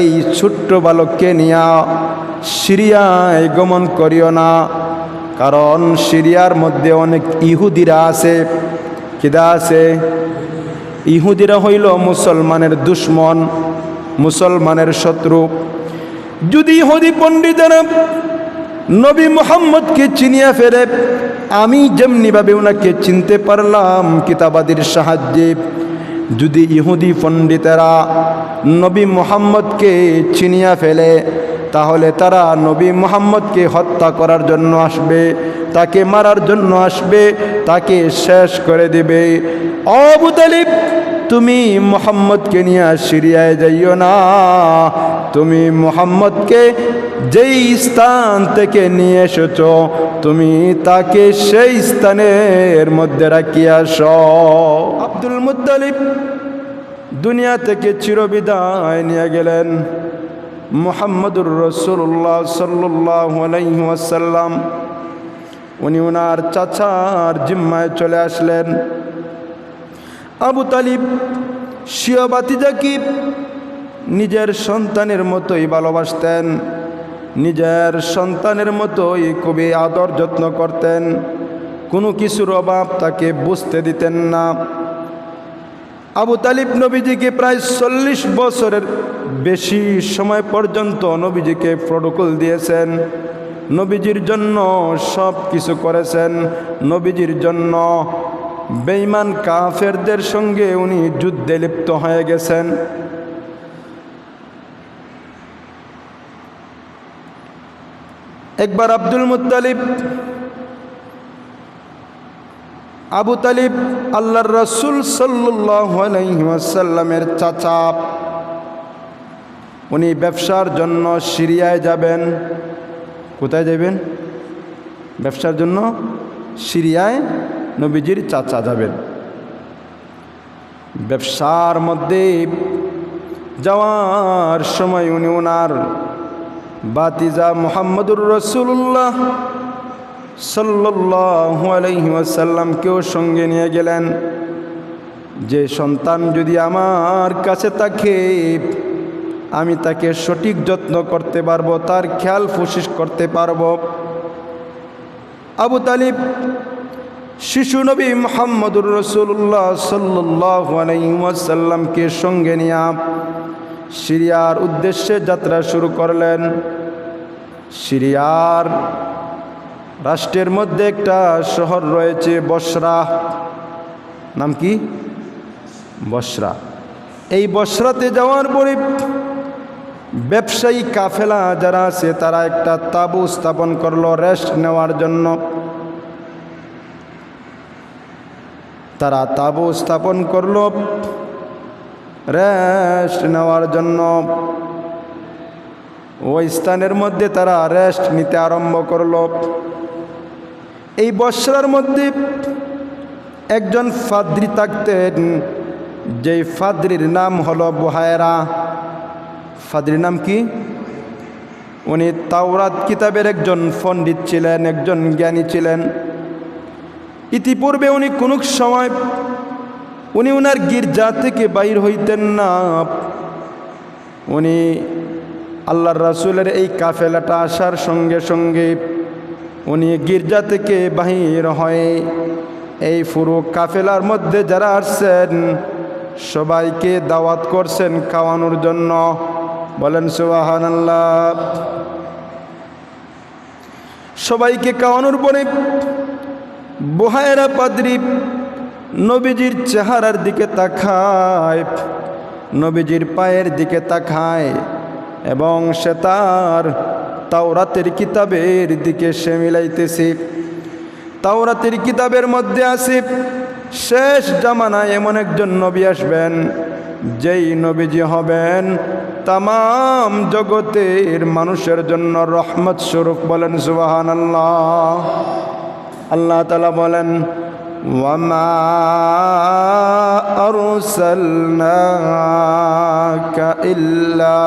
এই ছোট্ট বালককে নিয়া সিরিয়ায় গমন করিও না, কারণ সিরিয়ার মধ্যে অনেক ইহুদিরা আছে। কিদা আছে? ইহুদিরা হইল মুসলমানের দুশ্মন, মুসলমানের শত্রু। যদি ইহুদি পণ্ডিতেরা নবী মুহাম্মদকে চিনিয়া ফেরে, আমি যেমনিভাবে ওনাকে চিনতে পারলাম কিতাবাদির সাহায্যে, যদি ইহুদি পণ্ডিতেরা নবী মুহাম্মদকে চিনিয়া ফেলে, তাহলে তারা নবী মুহাম্মদকে হত্যা করার জন্য আসবে, তাকে মারার জন্য আসবে, তাকে শেষ করে দেবে। আবু তালিব, তুমি মুহাম্মদকে নিয়ে সিরিয়ায় যাইও না, তুমি মুহাম্মদকে যেই স্থান থেকে নিয়ে এসেছ তুমি তাকে সেই স্থানের মধ্যে রাখিয়া আসো। আব্দুল মুত্তালিব দুনিয়া থেকে চিরবিদায় নিয়ে গেলেন। মুহাম্মদুর রাসূলুল্লাহ সাল্লাল্লাহু আলাইহি ওয়াসাল্লাম উনি ওনার চাচার জিম্মায় চলে আসলেন। আবু তালিব স্বীয় ভাতিজাকে নিজের সন্তানের মতোই ভালোবাসতেন, নিজের সন্তানের মতোই খুবই আদর যত্ন করতেন, কোনো কিছুর অভাব তাকে বুঝতে দিতেন না। আবু তালিব নবীজিকে প্রায় 40 বছরের বেশি সময় পর্যন্ত নবীজিকে প্রটোকল দিয়েছেন, নবীজির জন্য সব কিছু করেছেন, নবীজির জন্য বেঈমান কাফেরদের সঙ্গে উনি যুদ্ধে লিপ্ত হয়ে গেছেন। একবার আব্দুল মুত্তালিব আবু তালিব আল্লাহর রাসূল সাল্লাল্লাহু আলাইহি ওয়াসাল্লামের চাচা, উনি ব্যবসার জন্য সিরিয়ায় যাবেন। কোথায় যাবেন? ব্যবসার জন্য সিরিয়ায় নবীজির চাচা যাবেন। ব্যবসার মধ্যে যাওয়ার সময় উনি ওনার ভাতিজা মুহাম্মদুর রাসূলুল্লাহ সাল্লাল্লাহু আলাইহি ওয়াসাল্লামকেও সঙ্গে নিয়ে গেলেন, যে সন্তান যদি আমার কাছে থাকে আমি তাকে সঠিক যত্ন করতে পারবো, তার খেয়াল ফুসিস করতে পারবো। আবু তালিব শিশু নবী মুহাম্মদুর রাসূলুল্লাহ সাল্লাল্লাহু আলাইহি ওয়াসাল্লামকে সঙ্গে নিয়ে সিরিয়ার উদ্দেশ্যে যাত্রা শুরু করলেন। সিরিয়ার রাষ্ট্রের মধ্যে একটা শহর রয়েছে বসরা। নাম কি? বসরা। এই বসরাতে যাওয়ার পরে ব্যবসায়ী কাফেলা যারা আছে তারা একটা তাঁবু স্থাপন করলো রেস্ট নেওয়ার জন্য। তারা তাঁবু স্থাপন করলো রেস্ট নেওয়ার জন্য। ওই স্থানের মধ্যে তারা রেস্ট নিতে আরম্ভ করলো। এই বসরার মধ্যে একজন ফাদ্রি থাকতেন, যেই ফাদ্রির নাম হলো বুহায়রা। ফাদ্রির নাম কি? উনি তাওরাত কিতাবের একজন পণ্ডিত ছিলেন, একজন জ্ঞানী ছিলেন। ইতিপূর্বে উনি কোনো সময় উনি ওনার গির্জা থেকে বাইর হইতেন না। উনি আল্লাহর রাসূলের এই কাফেলাটা আসার সঙ্গে সঙ্গে উনি গির্জা থেকে বাহির হয়ে এই পুরো কাফেলার মধ্যে যারা আসছেন সবাইকে দাওয়াত করছেন খাওয়ানোর জন্য। বলেন সুবহানাল্লাহ। সবাইকে খাওয়ানোর পরে বুহায়রা পাদ্রী নবীজির চেহারার দিকে তাকায়, নবীজির পায়ের দিকে তাকায় এবং সে তার তাওরাতের কিতাবের দিকে সে মিলাইতেছে। তাওরাতের কিতাবের মধ্যে আছে শেষ জামানায় এমন একজন নবী আসবেন, যেই নবীজি হবেন তামাম জগতের মানুষের জন্য রহমত স্বরূপ। বলেন সুবহানাল্লাহ। আল্লাহ তাআলা বলেন ওয়ামা আরসালনাকা ইল্লা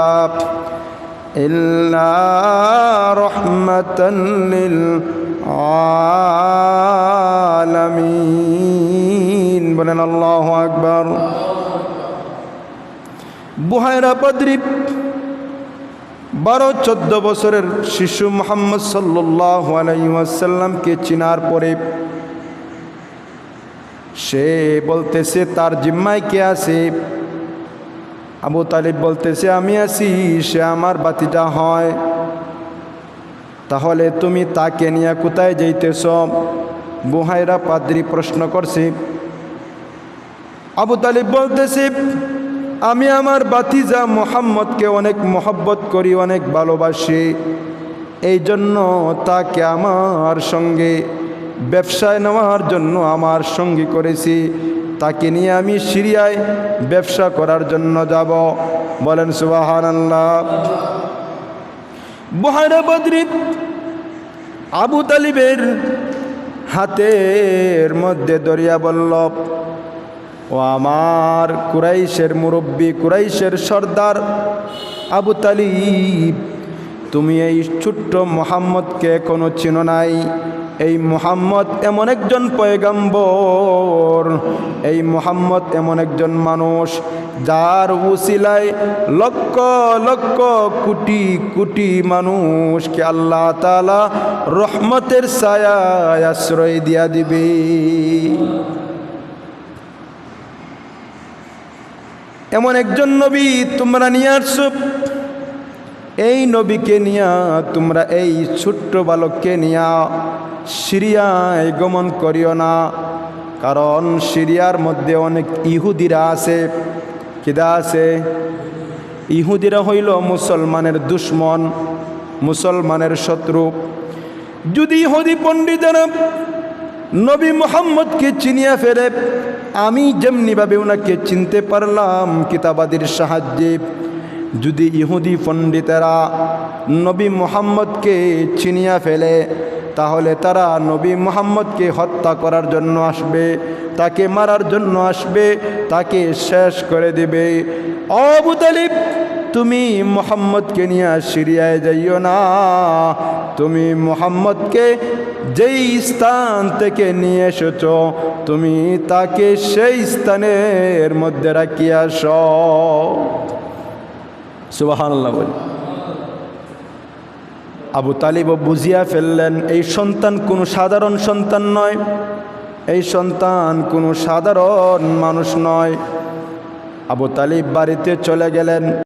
রাহমাতাল লিল আলামিন। বলেন আল্লাহু আকবার। বুহায়রা পাদ্রী 12-14 বছরের শিশু মুহাম্মদ সাল্লাল্লাহু আলাইহি ওয়াসাল্লামকে চিনার পরে সে বলতেছে তার জিম্মায় কে আছে? আবু তালিব বলতেছে আমি আছি, সে আমার বাতিজা হয়। তাহলে তুমি তাকে নিয়ে কোথায় যাইতেছ? বুহাইরা পাদ্রী প্রশ্ন করছে। আবু তালিব বলতেছে আমি আমার বাতিজা মুহাম্মদকে অনেক মহব্বত করি, অনেক ভালোবাসি, এই জন্য তাকে আমার সঙ্গে ব্যবসায় নেওয়ার জন্য আমার সঙ্গী করেছি। তাকে নিয়ে আমি সিরিয়ায় ব্যবসা করার জন্য যাব। বলেন সুবহানাল্লাহ। বুহাইরা পাদ্রী আবু তালিবের হাতের মধ্যে দরিয়া বলল, ও আমার কুরাইশের মুরব্বী, কুরাইশের সর্দার আবু তালিব, তুমি এই ছোট্ট মুহাম্মদকে এখনো চিনো নাই। এই মুহাম্মদ এমন একজন পয়গম্বর, এই মুহাম্মদ এমন একজন মানুষ যার উসিলায় লক্ষ লক্ষ কোটি কোটি মানুষকে আল্লাহ তাআলা রহমতের ছায়ায় আশ্রয় দিয়া দিবে। এমন একজন নবী তোমরা নিয়ে আসছো, এই নবীকে নিয়া তোমরা এই ছোট্ট বালককে নিয়া সিরিয়ায় গমন করিও না, কারণ সিরিয়ার মধ্যে অনেক ইহুদিরা আছে। কিদা আছে? ইহুদিরা হইল মুসলমানের দুশ্মন, মুসলমানের শত্রু। যদি ইহুদি পণ্ডিতেরা নবী মুহাম্মদকে চিনিয়া ফেরে, আমি যেমনিভাবে ওনাকে চিনতে পারলাম কিতাবাদির সাহায্যে, যদি ইহুদি পণ্ডিতেরা নবী মুহাম্মদকে চিনিয়া ফেলে, তাহলে তারা নবী মুহাম্মদকে হত্যা করার জন্য আসবে, তাকে মারার জন্য আসবে, তাকে শেষ করে দেবে। আবু তালিব, তুমি মুহাম্মদকে নিয়ে সিরিয়ায় যাইও না, তুমি মুহাম্মদকে যেই স্থান থেকে নিয়ে এসেছ তুমি তাকে সেই স্থানের মধ্যে রাখিয়া আস। সুবহানাল্লাহ বলি। আবু তালিব বুঝিয়া ফেললেন এই সন্তান কোনো সাধারণ সন্তান নয়, এই সন্তান কোনো সাধারণ মানুষ নয়। আবু তালিব বাড়িতে চলে গেলেন।